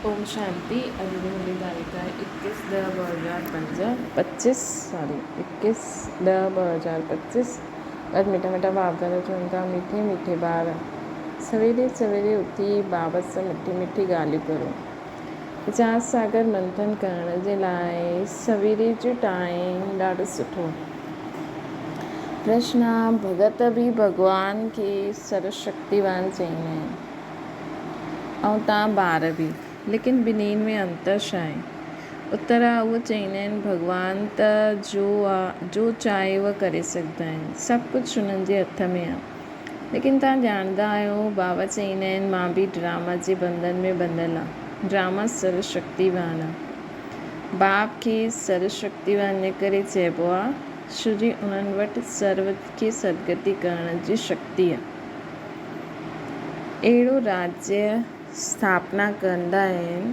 ओम शांति। अॼु जी मुंहिंजी तारीख़ आहे 21/10/2025। अॼु मिठा मिठा बाप दादा चवनि था मीठे मीठे ॿार सवेरे सवेरे उथी बाबा सां मिठी मिठी ॻाल्हियूं करो। वीचार सागर मंथन करण जे लाइ सवेरे जो टाइम ॾाढो सुठो। कृष्णा भगत बि भॻवान खे सर्वशक्तिवान चईंदा आहिनि ऐं तव्हां ॿार बि, लेकिन ॿिन्हिनि में अंतर छा आहे? उत्तर आहे उहो चईंदा आहिनि भॻवान त जो चाहे उहा करे सघंदा आहिनि, सभु कुझु हुननि जे हथ में आहे। लेकिन तव्हां ॼाणंदा आहियो बाबा चईंदा आहिनि मां बि ड्रामा जे बंधन में ॿंधल आहे। ड्रामा सर्वशक्तिवान आहे। बाप खे सर्वशक्तिवान इन करे चइबो आहे छो जो उन्हनि वटि सर्व खे सदगति करण जी शक्ति आहे। अहिड़ो राज्य स्थापना कंदा आहिनि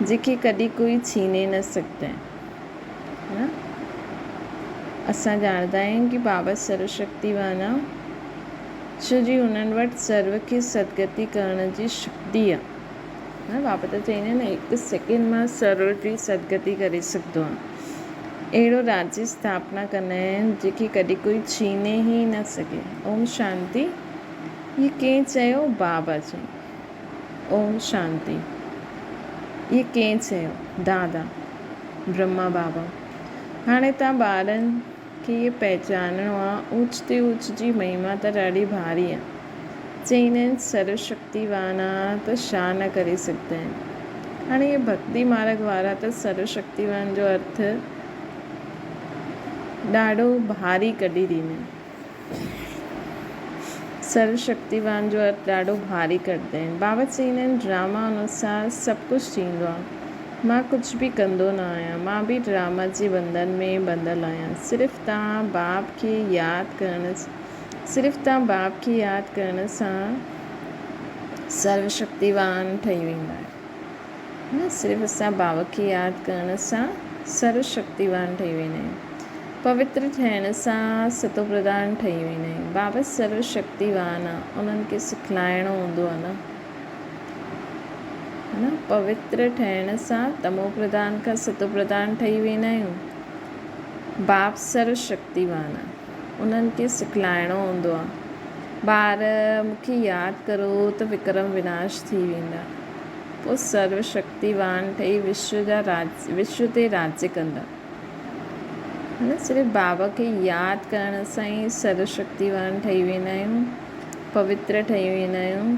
जंहिंखे कॾहिं कोई छीने न सघंदा आहिनि। असां ॼाणंदा आहियूं कि बाबा सर्वशक्तिवान आहे छो जो उन्हनि वटि सर्व खे सदगति करण जी शक्ति आहे। बाबा त चईंदा आहिनि हिकु सेकेंड मां सर्व जी सदगति करे सघंदो आहे। अहिड़ो राज्य स्थापना कंदा आहिनि जंहिंखे कॾहिं कोई छीने ई न सघे। ओम शांति। ये कंहिं चयो? बाबा चयो। ओम शांति। ये कंहिं चयो? दादा ब्रह्मा बाबा। हाणे तव्हां ॿारनि खे इहे पहचानणो आहे ऊच ते ऊच जी महिमा त ॾाढी भारी आहे। चईंदा आहिनि सर्वशक्तिवान आहे त छा न करे सघंदा आहिनि। हाणे इहे भक्ति मार्ग वारा त सर्वशक्तिवान जो अर्थ ॾाढो भारी कढी ॾींदा आहिनि। सर्वशक्तिवान जो अर्थ ॾाढो भारी कढंदा आहिनि। बाबा चईंदा आहिनि ड्रामा अनुसार सभु कुझु थींदो आहे। मां कुझु बि कंदो न आहियां। मां बि ड्रामा जे बंधन में ॿंधल आहियां। सिर्फ़ु तव्हां बाप खे यादि करण सां सर्वशक्तिवान ठही वेंदा आहियो। सिर्फ़ु असां बाबा खे यादि करण सां सर्वशक्तिवान ठही वेंदा आहियूं। पवित्र ठहिण सां सतो प्रधान ठही वेंदा आहियूं। बाबा सर्वशक्तिवान आहे, उन्हनि खे सिखलाइणो हूंदो आहे न। पवित्र ठहिण सां तमो प्रधान खां सतो प्रधान ठही वेंदा आहियूं। बाप सर्वशक्तिवान आहे, उन्हनि खे सिखलाइणो हूंदो आहे। ॿार मूंखे यादि करो त विक्रम विनाश थी वेंदा, पोइ सर्वशक्तिवान ठही विश्व ते राज्य कंदा। सिर्फ़ु बाबा खे यादि करण सां ई सर्वशक्तिवान ठही वेंदा आहियूं, पवित्र ठही वेंदा आहियूं,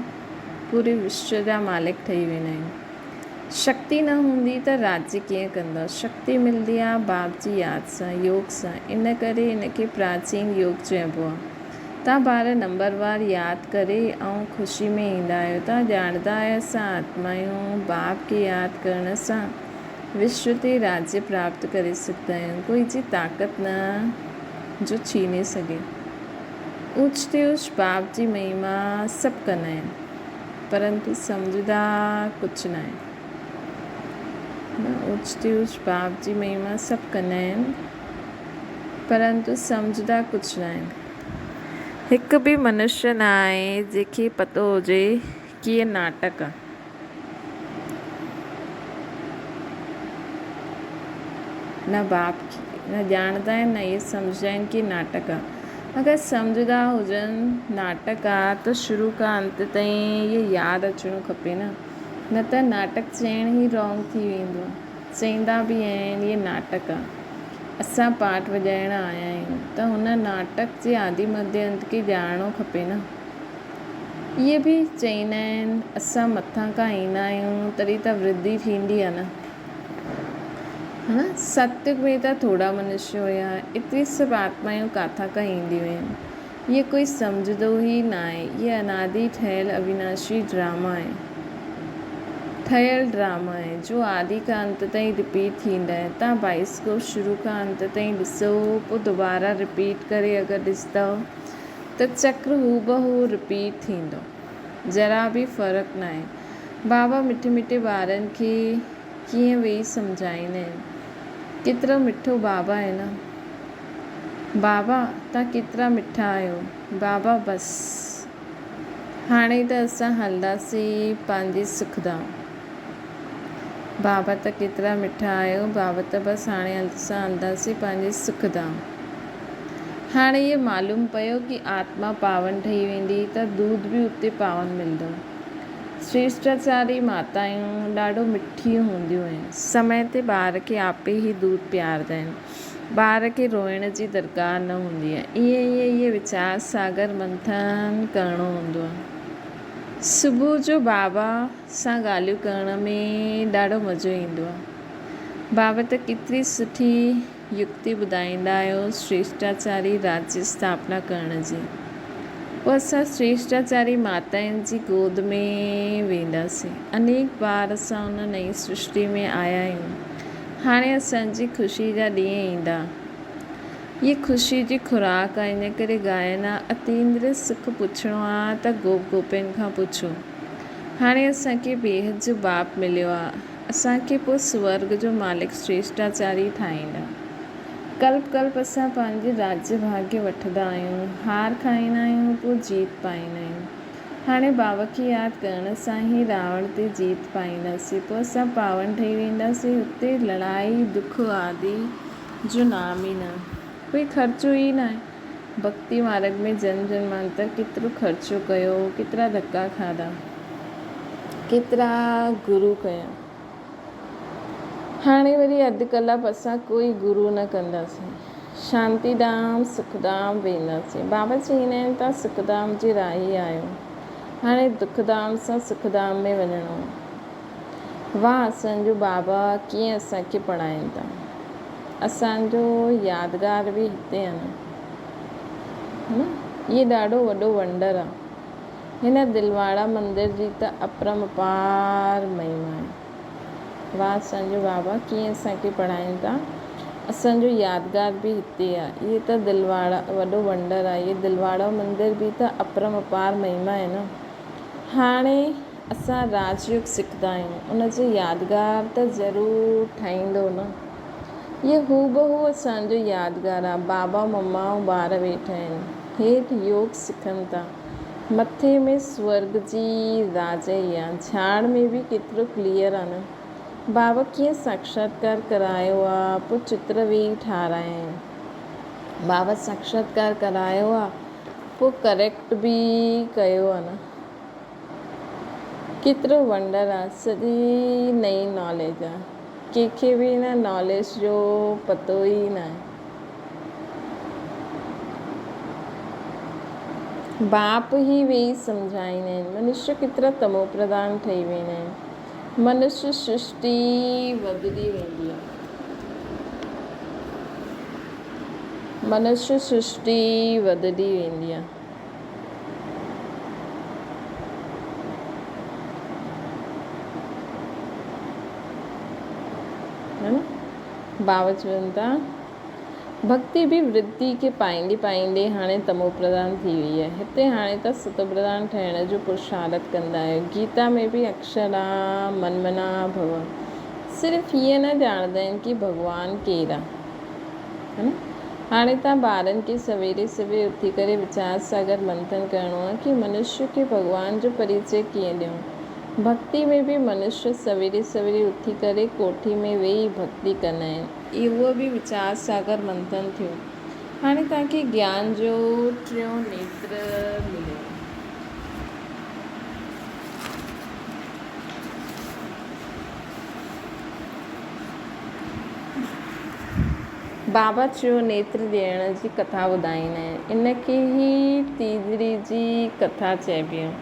पूरे विश्व जा मालिक ठही वेंदा आहियूं। शक्ति न हूंदी त राज्य कीअं कंदा? शक्ति मिलंदी आहे बाप जी यादि सां, योग सां। इन करे इनखे प्राचीन योग चइबो आहे। तव्हां ॿार नंबरवार यादि करे ऐं ख़ुशी में ईंदा आहियो। तव्हां ॼाणंदा आहियो असां आत्मायूं बाप खे यादि करण सां विश्व ते राज्य प्राप्त करे सघंदा आहियूं। कोई जी ताक़त न जो छीने सघे। ऊच ते ऊच बाप जी महिमा सभु कंदा आहिनि, परंतु सम्झदा कुझु न आहे। ऊच ते ऊच बाप जी महिमा सभु कंदा आहिनि, परंतु सम्झदा कुझु न आहिनि। हिकु बि मनुष्य न आहे जंहिंखे पतो हुजे कि इहे नाटक आहे। न बाप न ॼाणंदा आहिनि, न इहे सम्झंदा आहिनि कि नाटक आहे। अगरि सम्झंदा हुजनि नाटक आहे त शुरू खां अंत ताईं इहे यादि अचिणो खपे न त नाटक चइण ई रॉन्ग थी वेंदो। चईंदा बि आहिनि इहे नाटक आहे, असां पाठ वॼाइण आया आहियूं, त हुन नाटक जे आदि मध्य अंत खे ॼाणणो खपे न। इहे बि चईंदा आहिनि असां मथां खां ईंदा आहियूं तॾहिं त वृद्धि थींदी आहे न। सत्युग में त थोरा मनुष्य हुया, एतिरी सभु आत्मायूं किथां खां ईंदियूं आहिनि। इहे कोई सम्झंदो ई न आहे। इहे अनादि ठहियल अविनाशी ड्रामा आहे, जो आदि खां अंत ताईं रिपीट थींदा आहे। तव्हां बाइस्कोप शुरू खां अंत ताईं ॾिसो, पोइ दुबारा रिपीट करे अगरि ॾिसंदव त चक्र हूबहू रिपीट थींदो, ज़रा बि फ़र्क़ु न आहे। बाबा मिठे मिठे ॿारनि खे कीअं वेही सम्झाईंदा आहिनि। केतिरो मिठो बाबा आहे न। बाबा तव्हां केतिरा मिठा आहियो। बाबा बसि हाणे त असां हलंदासीं पंहिंजी सुखधाम। बाबा त केतिरा मिठा आहियो, बाबा त बसि हाणे असां हलंदासीं पंहिंजी सुखधाम। हाणे इहो मालूम पियो कि आत्मा पावन ठही वेंदी त दूध बि उते पावन मिलंदो। श्रेष्ठाचारी माताऊं ॾाढो मिठियूं हूंदियूं आहिनि। समय ते ॿार खे आपे ई दूध पीआरींदा आहिनि। ॿार खे रोइण जी दरकार न हूंदी आहे। ईअं वीचार सागर मंथन करिणो हूंदो आहे। सुबुह जो बाबा सां ॻाल्हियूं करण में ॾाढो मज़ो ईंदो आहे। बाबा त केतिरी सुठी युक्ति ॿुधाईंदा आहियो श्रेष्ठाचारी राज्य स्थापना करण जी। पोइ असां श्रेष्ठाचारी माताउनि जी गोद में वेंदासीं। अनेक बार असां उन नई सृष्टि में आया आहियूं। हाणे असांजी ख़ुशी जा ॾींहं ईंदा। ये ख़ुशी जी खुराक आहे, इन करे गायन आहे, अतींद्र सुख पुछिणो आहे त गोप गोपियुनि खां पुछो। हाणे असांखे बेहद जो बाप मिलियो आहे। असांखे पोइ स्वर्ग जो मालिक श्रेष्ठाचारी ठाहींदा। कल्प कल्प असां पंहिंजे राज्य भाग्य वठंदा आहियूं, हार खाईंदा आहियूं, पोइ जीत पाईंदा आहियूं। हाणे बाबा खे यादि करण सां ई रावण ते जीत पाईंदासीं। पोइ असां पावन ठही वेंदासीं। हुते लड़ाई दुख आदि जो नाम ई न, कोई ख़र्चो ई न आहे। भक्ति मार्ग में जन्म जन्मांतर केतिरो ख़र्चो कयो, केतिरा धक्का खाधा, केतिरा गुरू कया। हाणे वरी अधु कलाक असां कोई गुरू न कंदासीं। शांतीधाम सुखधाम वेंदासीं। बाबा चईंदा आहिनि तव्हां सुखधाम जी राही आहियो। हाणे दुखधाम सां सुखधाम में वञिणो। वाह असांजो बाबा कीअं असांखे पढ़ाइनि था। असांजो यादगार बि हिते आहे न। इहो ॾाढो वॾो वंडर आहे। हिन दिलवाड़ा मंदिर जी त अपरंपार महिमा आहे। वाह असांजो बाबा कीअं असांखे पढ़ाइनि था। असांजो यादगार बि हिते आहे। इहे त दिलवाड़ा वॾो वंडर आहे। इहे दिलवाड़ा मंदिर बि त अपरंपार महिमा आहे न। हाणे असां राजयोग सिखंदा आहियूं, उनजो यादगार त ज़रूरु ठाहींदो न। इहो हूबहू असांजो यादगार आहे। बाबा मम्मा ऐं ॿार वेठा आहिनि, हेठि योग सिखनि था। मथे में स्वर्ग जी राजाई आहे। झाड़ में बि केतिरो क्लियर आहे न। बाबा कीअं साक्षात्कार करायो आहे, पोइ चित्र वेही ठाराया आहिनि। बाबा साक्षात्कार करायो आहे, पोइ करेक्ट बि कयो आहे न। केतिरो वंडर आहे। सॼी नई नॉलेज आहे। कंहिंखे बि हिन नॉलेज जो पतो ई न आहे। बाप ई वेही सम्झाईंदा आहिनि। मनुष्य केतिरा तमो प्रधान ठही वेंदा आहिनि। मनुष्य सृष्टि वधंदी वेंदी आहे। मनुष्य सृष्टि वधंदी वेंदी आहे। है न। बाबा चवनि था भक्ति बि वृद्धि खे पाईंदे पाईंदे हाणे तमो प्रधान थी वई आहे। हिते हाणे त सतो प्रधान ठहिण जो पुरुषार्थ कंदा आहियो। गीता में बि अक्षर आहे मनमना भव। सिर्फ़ु हीअं न ॼाणंदा आहिनि कि भॻवानु केरु आहे, है न। हाणे तव्हां ॿारनि खे सवेरे सवेरे उथी करे वीचार सागर मंथन करिणो आहे कि मनुष्य खे भॻवान जो परिचय कीअं ॾियूं। भक्ति में बि मनुष्य सवेरे सवेरे उथी करे कोठी में वेही भक्ति कंदा आहिनि। इहो बि वीचार सागर मंथन थियो। हाणे तव्हांखे ज्ञान जो टियों नेत्र मिलियो। बाबा टियों नेत्र ॾियण जी कथा ॿुधाईंदा आहिनि। इनखे ई तीजड़ी जी कथा चइबी आहे।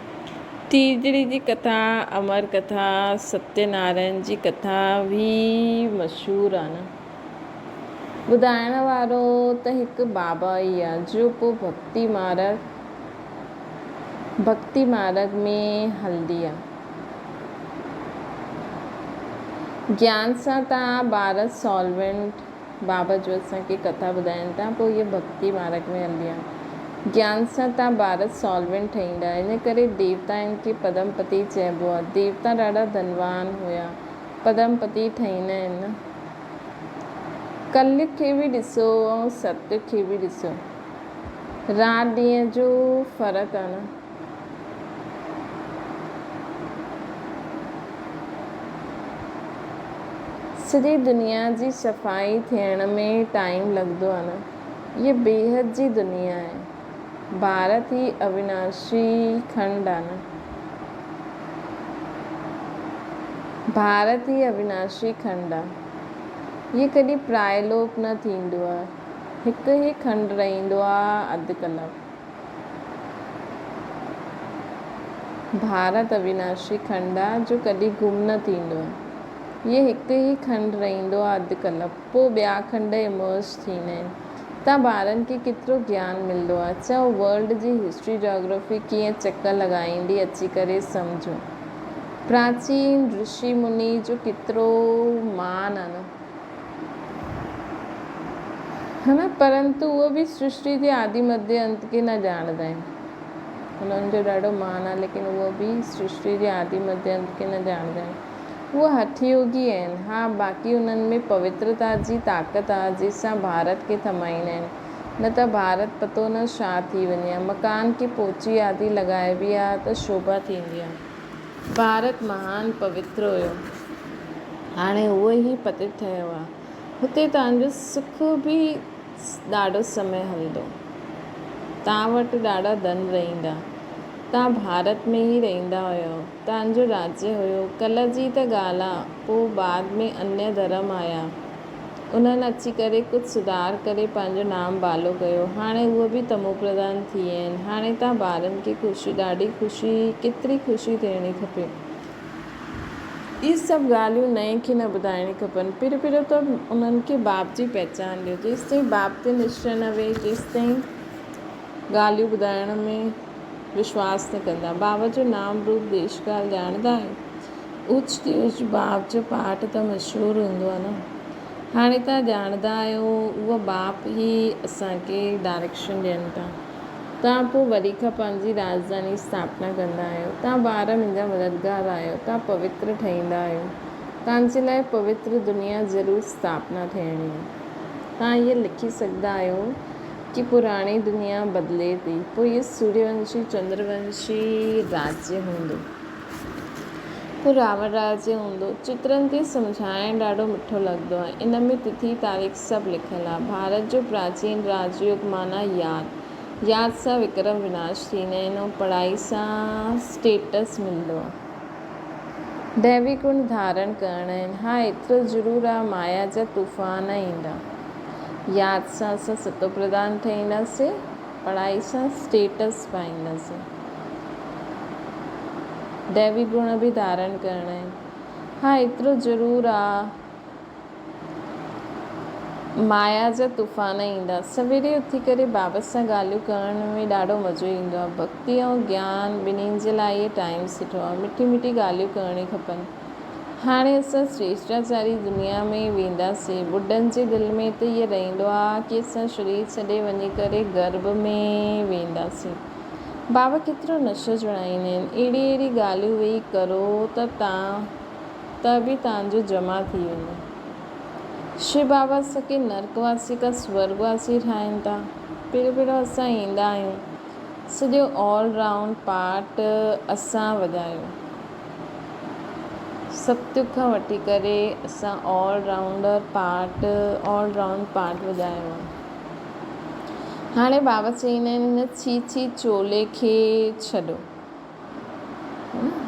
तीजड़ी जी कथा, अमर कथा, सत्यनारायण जी कथा बि मशहूरु आहे न। ॿुधाइण वारो त हिकु बाबा ई आहे जो पोइ भक्ति मार्ग में हलंदी आहे। ज्ञान सां तव्हां ॿार सॉल्वेंट, बाबा जो असांखे कथा ॿुधाइनि था, पोइ इहे भक्ति मार्ग में हलंदी आहे। ज्ञान सां तव्हां ॿार सॉल्वेंट ठहींदा। इन करे देवताउनि खे पदमपति चइबो आहे। देवता ॾाढा धनवान हुया, पदमपति ठहींदा आहिनि न। कलयुग खे बि ॾिसो ऐं सतयुग खे बि ॾिसो। राति ॾींहं जो फ़र्क़ु आहे न। सॼी दुनिया जी सफ़ाई थियण में टाइम लॻंदो आहे न। ये बेहद जी दुनिया आहे। भारत ही अविनाशी खंड आहे न। भारत ही अविनाशी खंड आहे। ये कॾहिं प्रायलोप न थींदो आहे। हिकु ई खंड रहंदो आहे अधु कलाक। भारत अविनाशी खंड आहे जो कॾहिं गुम न थींदो आहे। ये हिकु ई खंड रहंदो आहे अधु कलाक, पोइ ॿिया खंड इमर्ज थींदा आहिनि। तव्हां ॿारनि खे केतिरो ज्ञान मिलंदो आहे। चओ वर्ल्ड जी हिस्ट्री जोग्राफी कीअं चकर लॻाईंदी अची करे सम्झो। प्राचीन ऋषि मुनि जो केतिरो मान आहे न, है न। परंतु उहो बि सृष्टि जे आदि मध्य अंत खे न ॼाणंदा आहिनि। उन्हनि जो ॾाढो मान आहे, लेकिन उहो बि सृष्टि जे आदि मध्य अंत खे न ॼाणंदा आहिनि। उहे हठयोगी आहिनि। हा, बाक़ी उन्हनि में पवित्रता जी ताक़त आहे जंहिंसां भारत खे थमाईंदा आहिनि। न त भारत पतो न छा थी वञे आहे। मकान खे पोची आदि लॻाइबी आहे त शोभा थींदी आहे। भारत महान पवित्र हुयो, हाणे उहो ई पतित ठहियो आहे। हुते तव्हांजो सुख बि ॾाढो समय हलंदो। तव्हां वटि ॾाढा धन रहंदा। तव्हां भारत में ई रहंदा हुयो। तव्हांजो राज्य हुयो। कल्ह जी त ॻाल्हि आहे, पोइ बाद में अन्य धर्म आया। उन्हनि अची करे कुझु सुधार करे पंहिंजो नाम बालो कयो। हाणे उहे बि तमो प्रधान थी विया आहिनि। हाणे तव्हां ॿारनि खे ख़ुशी, ॾाढी ख़ुशी, केतिरी ख़ुशी थियणी खपे। इहे सभु ॻाल्हियूं नए खे न ॿुधाइणी खपनि। पहिरियों त उन्हनि खे बाप जी पहचान ॾियो। जेसिताईं बाप ते निश्चय न वेहे तेसिताईं ॻाल्हियूं ॿुधाइण में विश्वास न कंदा। बाबा जो नाम रूप देश काल ॼाणंदा आहियो। ऊच ते ऊच बाप जो पाठ त मशहूरु हूंदो आहे न। हाणे तव्हां ॼाणंदा आहियो उहा बाप ई असांखे डायरेक्शन ॾियनि था। तव्हां पोइ वरी खां पंहिंजी राजधानी स्थापना कंदा आहियो। तव्हां ॿार मुंहिंजा मददगार आहियो। तव्हां पवित्र ठहींदा आहियो। तव्हांजे लाइ पवित्र दुनिया ज़रूरु स्थापना थियणी आहे। तव्हां इहे लिखी सघंदा आहियो कि पुराणी दुनिया बदिले थी, पोइ इहो सूर्यवंशी चंद्रवंशी राज्य हूंदो, पोइ रावण राज्य हूंदो। चित्रनि ते सम्झाइणु ॾाढो मिठो लॻंदो आहे। इन में तिथि तारीख़ सभु लिखियलु आहे। भारत जो प्राचीन राजयोग माना यादि सां विक्रम विनाश थींदा आहिनि ऐं पढ़ाई सां स्टेटस मिलंदो आहे। दैवी गुण धारण करणा आहिनि। हा, एतिरो ज़रूरु आहे, माया जा तूफ़ान ईंदा। यादि सां असां सतो प्रधान ठहींदासीं, पढ़ाई सां स्टेटस पाईंदासीं। दैवी गुण बि धारण करणा आहिनि। हा, एतिरो ज़रूरु आहे, माया जा तूफ़ान ईंदा। सवेरे उथी करे बाबा सां ॻाल्हियूं करण में ॾाढो मज़ो ईंदो आहे। भक्ति ऐं ज्ञान ॿिन्हिनि जे लाइ इहे टाइम सुठो आहे। मिठी मिठी ॻाल्हियूं करणी खपनि। हाणे असां श्रेष्ठाचारी दुनिया में वेंदासीं। ॿुढनि जे दिलि में त इहो रहंदो आहे कि असां शरीर छॾे वञी करे गर्भ में वेंदासीं। बाबा केतिरो नशो चढ़ाईंदा आहिनि। अहिड़ी ॻाल्हियूं वेही करो त बि तव्हांजो जमा थी वञे। शिव बाबा असांखे नरकवासी खां स्वर्गवासी ठाहिनि था। पहिरियों असां ईंदा आहियूं, सॼो ऑलराउंड पार्ट असां वॼायो। सत्युग खां वठी करे असां ऑलराउंड पार्ट वॼायो आहे। हाणे बाबा चईंदा आहिनि हिन छी चोले खे छॾो।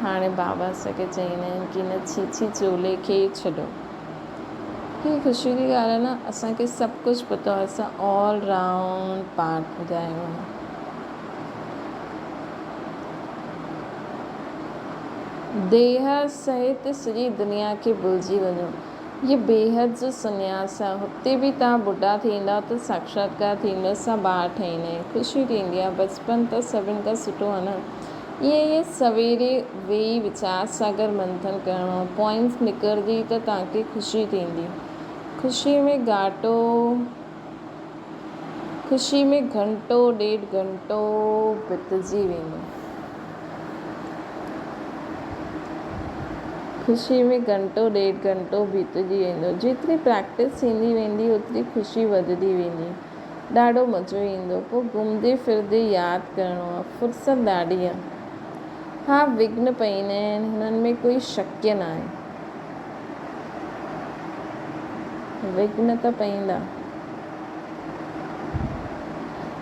हाणे बाबा असांखे चईंदा आहिनि कि हिन छी चोले खे छॾो। हीअ ख़ुशी जी ॻाल्हि आहे न। असांखे सभु कुझु पतो आहे। असां ऑलराउंड पार्ट वॼायो आहे। देह सहित सॼी दुनिया खे भुलिजी वञो। ये बेहद जो संन्यास आहे। हुते बि तव्हां बुढा थींदा त साक्षात्कार थींदो। असां ॿार ठहींदा आहियूं, ख़ुशी थींदी आहे। बचपन त सभिनि खां सुठो आहे न। इहे सवेरे वेही वीचार सागर मंथन करिणो आहे। पॉइंट्स निकिरंदी त तव्हांखे ख़ुशी थींदी। ख़ुशी में घंटो ॾेढ घंटो बितजी वेंदो। ख़ुशी में घंटो ॾेढ घंटो बीतजी वेंदो। जेतिरी प्रैक्टिस थींदी वेंदी ओतिरी ख़ुशी वधंदी वेंदी। ॾाढो मज़ो ईंदो। पोइ घुमंदे फिरंदे यादि करिणो आहे। फ़ुर्सत ॾाढी आहे। हा, विघ्न पईंदा आहिनि, हुननि में कोई शक न आहे। विघ्न त पईंदा।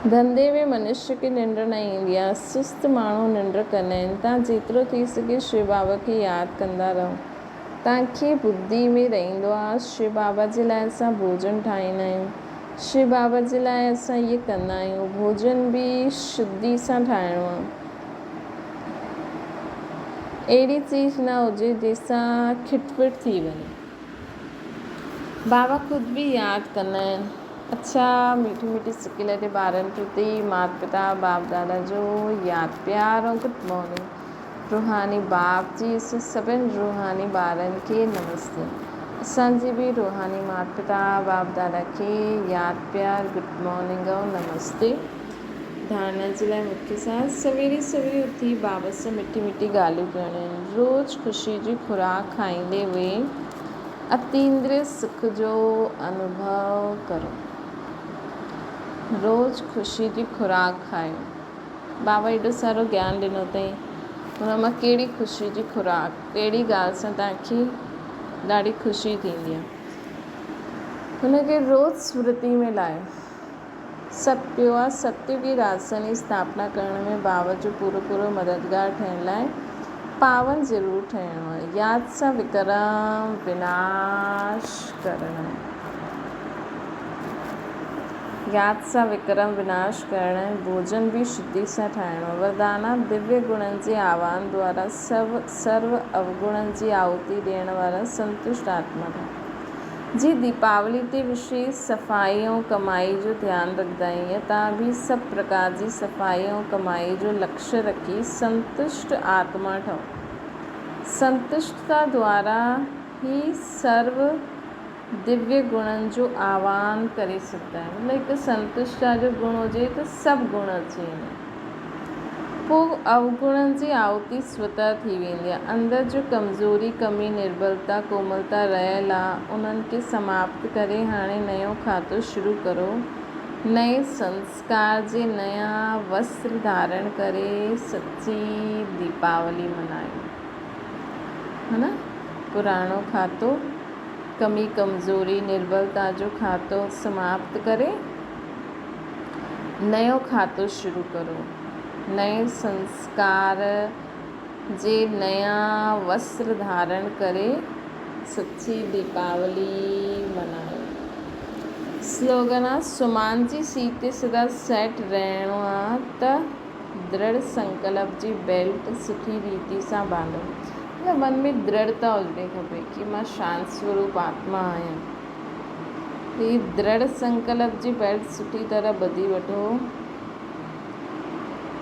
धंधे में मनुष्य खे निंड न ईंदी आहे, सुस्त माण्हू निंड कंदा आहिनि। तव्हां जेतिरो थी सघे शिव बाबा खे यादि कंदा रहो। तव्हांखे बुद्धि में रहंदो आहे शिव बाबा जे लाइ असां भोजन ठाहींदा आहियूं, शिव बाबा जे लाइ असां इहे कंदा आहियूं। भोजन बि शुद्धि सां ठाहिणो आहे, अहिड़ी चीज़ न हुजे जंहिंसां खिटपिट थी वञे। बाबा ख़ुदि बि यादि कंदा आहिनि। अच्छा, मीठी मीठी सिकी लॻे ॿारनि प्रति माता पिता बाप दादा जो यादि प्यार ऐं गुड मॉर्निंग। रूहानी बाप जी सभिनि रूहानी ॿारनि खे नमस्ते। असांजी बि रूहानी माता पिता बाप दादा खे यादि प्यार गुड मॉर्निंग ऐं नमस्ते। धारणा जे लाइ मुख्य साथ सवेरे सवेरे उथी बाबा सां मिठी मिठी ॻाल्हियूं करणियूं आहिनि। रोज़ु ख़ुशी जी खुराक खाईंदे हुए अतींद्रिय सुख जो अनुभव करो। रोज़ु ख़ुशी जी खुराक खायो। बाबा एॾो सारो ज्ञान ॾिनो अथई, हुन मां कहिड़ी ख़ुशी जी खुराक, कहिड़ी ॻाल्हि सां तव्हांखे ॾाढी ख़ुशी थींदी आहे, हुनखे रोज़ु स्मृति में लायो। सत्य आहे, सत्य की राजधानी जी स्थापना करण में बाबा जो पूरो पूरो मददगार ठहिण लाइ पावन ज़रूरु ठहिणो आहे। यादि सां विक्रम विनाश करणु, यादि सां विक्रम विनाश करणु। भोजन बि शुद्धि सां ठाहिणो। वरदाना दिव्य गुणनि जे आह्वान द्वारा सर्व अवगुणनि जी आहुति ॾियण वारा संतुष्ट आत्मा जी दीपावली ते विशेष सफ़ाई ऐं कमाई जो ध्यानु रखंदा आहियूं। तव्हां बि सभु प्रकार जी सफ़ाई ऐं कमाई जो लक्ष्य रखी संतुष्ट आत्मा ठहो। संतुष्टता द्वारा ही सर्व दिव्य गुणनि जो आह्वान करे सघंदा आहियूं। मतलब हिकु संतुष्टता जो गुण हुजे त सभु गुण अची वञे, पोइ अवगुणनि जी आहुति स्वतः थी वेंदी आहे। अंदरि जो कमज़ोरी कमी निर्बलता कोमलता रहियल आहे, उन्हनि खे समाप्त करे हाणे नयो खातो शुरू करो। नए संस्कार जे नया वस्त्र धारण करे सच्ची दीपावली मनायो, है ना। पुराणो खातो कमी कमज़ोरी निर्बलता जो खातो समाप्त करे नयो खातो शुरू करो। नए संस्कार जे नया वस्त्र धारण करे सच्ची दीपावली मनायो। स्लोगन आहे सुमान जी सीट ते सदा सेट रहणो आहे त दृढ़ संकल्प जी बेल्ट सुठी रीति सां बांधो। मतलब मन में दृढ़ता हुजणी खपे कि मां शांत स्वरूप आत्मा आहियां। ही दृढ़ संकल्प जी बेल्ट सुठी तरह ॿधी वठो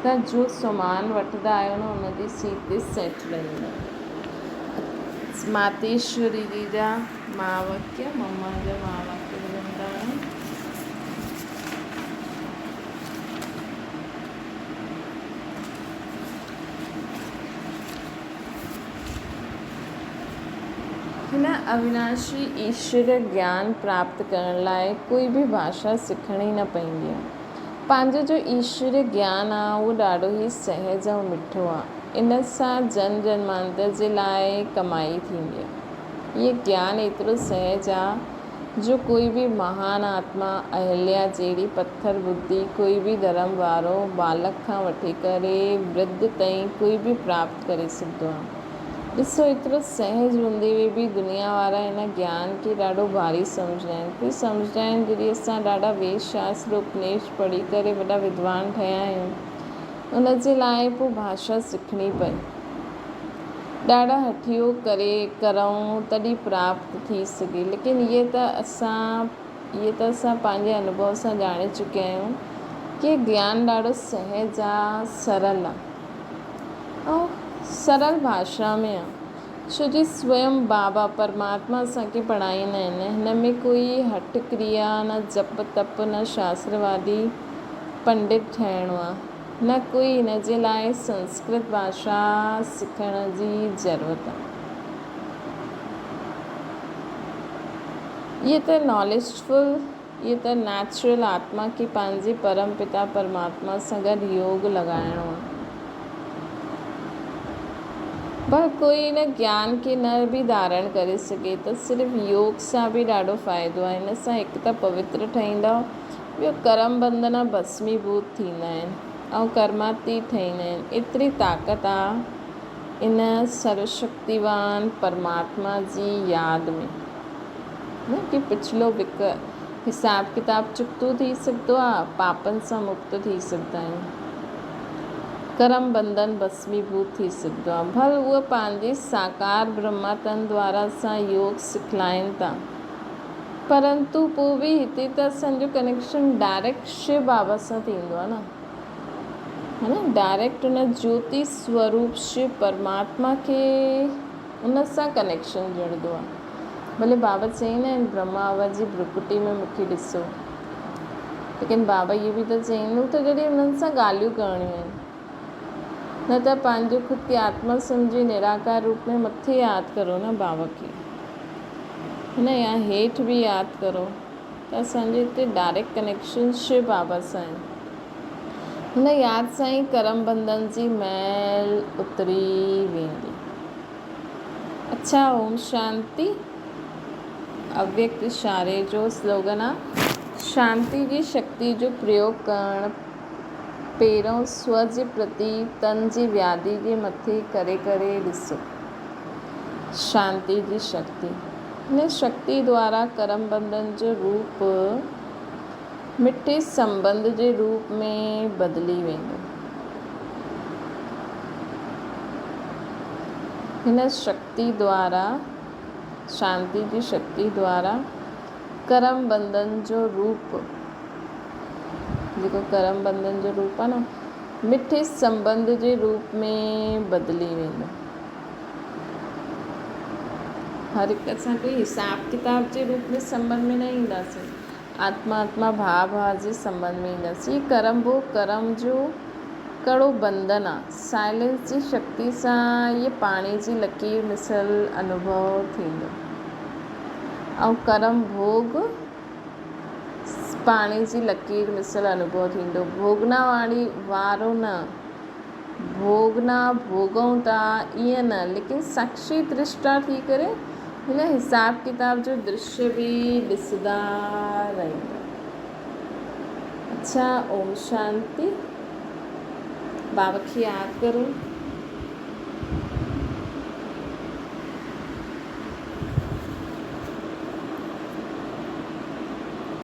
त जो सामान वठंदा आहियो न हुनजी सीट ते सेट रहंदा। मातेश्वरी जी जा महावाक्य, मम्मा जा महावाक्य ॿुधंदा आहियूं। हिन अविनाशी ईश्वर ज्ञान प्राप्त करण लाइ कोई बि भाषा सिखणी न पवंदी आहे। पंहिंजो जो ईश्वर ज्ञान आहे उहो ॾाढो ई सहज ऐं मिठो आहे। इन सां जन जन्मांतर जे लाइ कमाई थींदी आहे। इहे ज्ञान एतिरो सहज आहे जो कोई बि महान आत्मा अहिल्या जहिड़ी पत्थर बुद्धि कोई बि धर्म वारो बालक खां वठी करे वृद्ध ताईं कोई बि प्राप्त करे सघंदो आहे। ॾिसो एतिरो सहज हूंदे हुए बि दुनिया वारा हिन ज्ञान खे ॾाढो भारी सम्झंदा आहिनि। कोई सम्झंदा आहिनि जॾहिं असां ॾाढा वेद शास्त्र उपनिषद पढ़ी करे वॾा विद्वान ठहिया आहियूं, उन जे लाइ पोइ भाषा सिखणी पए, ॾाढा हठयोग करे करूं तॾहिं प्राप्त थी सघे। लेकिन इहे त असां पंहिंजे अनुभव सां ॼाणे चुकिया आहियूं कि ज्ञान ॾाढो सहज आहे, सरल आहे ऐं सरल भाषा में आहे। छो जी स्वयं बाबा परमात्मा असांखे पढ़ाईंदा आहिनि। हिन में कोई हठ क्रिया न जप तप न शास्त्रवादी पंडित ठहिणो आहे, न कोई हिन जे लाइ संस्कृत भाषा सिखण जी ज़रूरत आहे। ये त नॉलेजफुल, ये त नेचुरल आत्मा खे पंहिंजे परम पिता परमात्मा सां गॾु योग लॻाइणो आहे। पर कोई न ज्ञान खे न बि धारण करे सघे त सिर्फ़ु योग सां बि ॾाढो फ़ाइदो आहे। हिन सां हिकु त पवित्र ठहींदा, ॿियो कर्म बंधन भस्मीभूत थींदा आहिनि ऐं कर्मातीत ठहींदा आहिनि। एतिरी ताक़त आहे इन सर्वशक्तिवान परमात्मा जी यादि में न कि पिछलो हिसाब किताब चुकतो थी सघंदो आहे, पापनि सां मुक्त थी सघंदा आहियूं, कर्म बंधन भस्मीभूत थी सघंदो आहे। भल उहे पंहिंजे साकार ब्रह्मा तन द्वारा असां योग सिखलाइनि था, परंतु पोइ बि हिते त असांजो कनेक्शन डायरेक्ट शिव बाबा सां थींदो आहे न, है न। डायरेक्ट उन ज्योति स्वरूप शिव परमात्मा खे उन सां कनेक्शन जुड़ंदो आहे। भले बाबा चईंदा आहिनि ब्रह्मा बाबा जी भ्रुकुटी में मूंखे ॾिसो, लेकिन बाबा इहे बि त चईंदो त जॾहिं उन्हनि सां ॻाल्हियूं करणियूं आहिनि, न त पंहिंजो ख़ुदि खे आत्मा सम्झी निराकार रूप में मथे यादि करो न बाबा खे, है न, या हेठि बि यादि करो त असांजे हिते डायरेक्ट कनेक्शन शिव बाबा सां आहिनि। हिन यादि सां ई कर्म बंधन जी मैल उतरी वेंदी। अच्छा, ओम शांति। अव्यक्त इशारे जो स्लोगन आहे, शांति जी शक्ति जो प्रयोग करणु पहिरों स्व जे प्रति तन जी व्याधि जे मथे करे ॾिसो। शांति जी शक्ति, हिन शक्ति द्वारा कर्म बंधन जो रूप मिठे संबंध जे रूप में बदिली वेंदो। हिन शक्ति द्वारा, शांति जी शक्ति द्वारा कर्म बंधन जो रूप, जेको कर्म बंधन जो रूप आहे न, मिठे संबंध जे रूप में बदिली वेंदो। हर हिकु असां कोई हिसाब किताब जे रूप में संबंध में न ईंदासीं, आत्मा भाव जे संबंध में ईंदासीं। कर्म वो कर्म जो कड़ो बंधन आहे। साइलेंस जी शक्ति सां इहे पाणी जी लकीर मिसल अनुभव थींदो ऐं कर्म भोग पाणी जी लकीर मिसल अनुभव थींदो। भोगना वारो न, भोगना भोगूं था ईअं न, लेकिन साक्षी दृष्टा थी करे हिन हिसाब किताब जो दृश्य बि ॾिसंदा रहंदा। अच्छा, ओम शांति। बाबा खे यादि करो।